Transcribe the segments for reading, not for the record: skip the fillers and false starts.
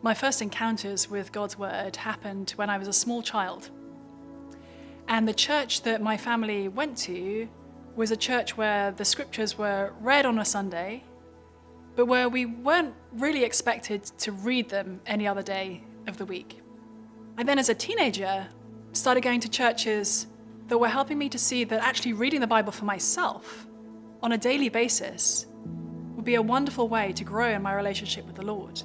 My first encounters with God's word happened when I was a small child. And the church that my family went to was a church where the scriptures were read on a Sunday, but where we weren't really expected to read them any other day of the week. I then, as a teenager, started going to churches that were helping me to see that actually reading the Bible for myself on a daily basis would be a wonderful way to grow in my relationship with the Lord.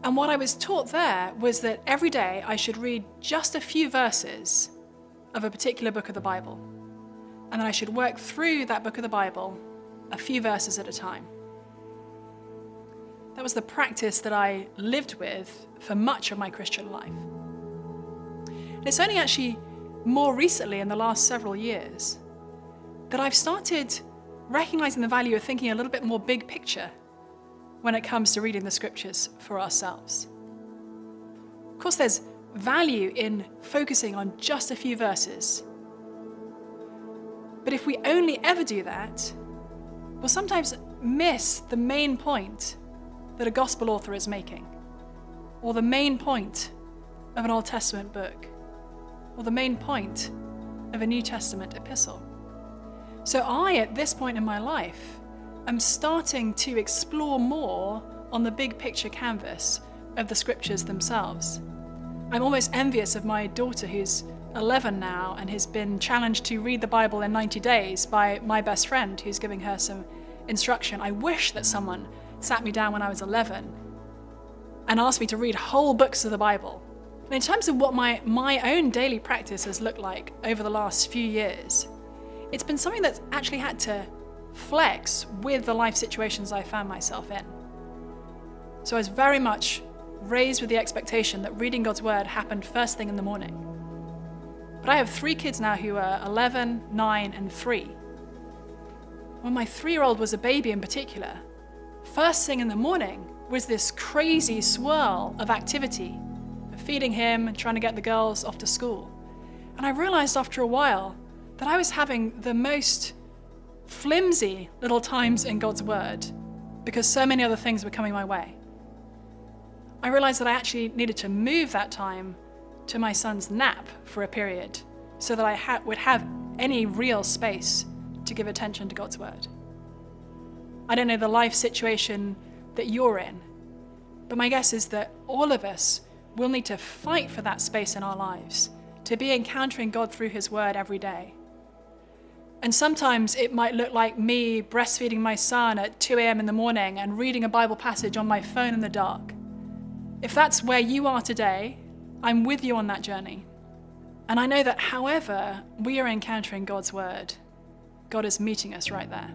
And what I was taught there was that every day I should read just a few verses of a particular book of the Bible, and then I should work through that book of the Bible a few verses at a time. That was the practice that I lived with for much of my Christian life. And it's only actually more recently, in the last several years, that I've started recognizing the value of thinking a little bit more big picture when it comes to reading the scriptures for ourselves. Of course, there's value in focusing on just a few verses. But if we only ever do that, we'll sometimes miss the main point that a gospel author is making, or the main point of an Old Testament book, or the main point of a New Testament epistle. So at this point in my life, I'm starting to explore more on the big picture canvas of the scriptures themselves. I'm almost envious of my daughter, who's 11 now and has been challenged to read the Bible in 90 days by my best friend who's giving her some instruction. I wish that someone sat me down when I was 11 and asked me to read whole books of the Bible. And in terms of what my own daily practice has looked like over the last few years, it's been something that's actually had to flex with the life situations I found myself in. So I was very much raised with the expectation that reading God's word happened first thing in the morning. But I have 3 kids now who are 11, 9, and 3. When my 3-year-old was a baby in particular, first thing in the morning was this crazy swirl of activity, of feeding him and trying to get the girls off to school. And I realized after a while that I was having the most flimsy little times in God's word because so many other things were coming my way. I realized that I actually needed to move that time to my son's nap for a period so that I would have any real space to give attention to God's word. I don't know the life situation that you're in, but my guess is that all of us will need to fight for that space in our lives, to be encountering God through his word every day. And sometimes it might look like me breastfeeding my son at 2 a.m. in the morning and reading a Bible passage on my phone in the dark. If that's where you are today, I'm with you on that journey. And I know that however we are encountering God's word, God is meeting us right there.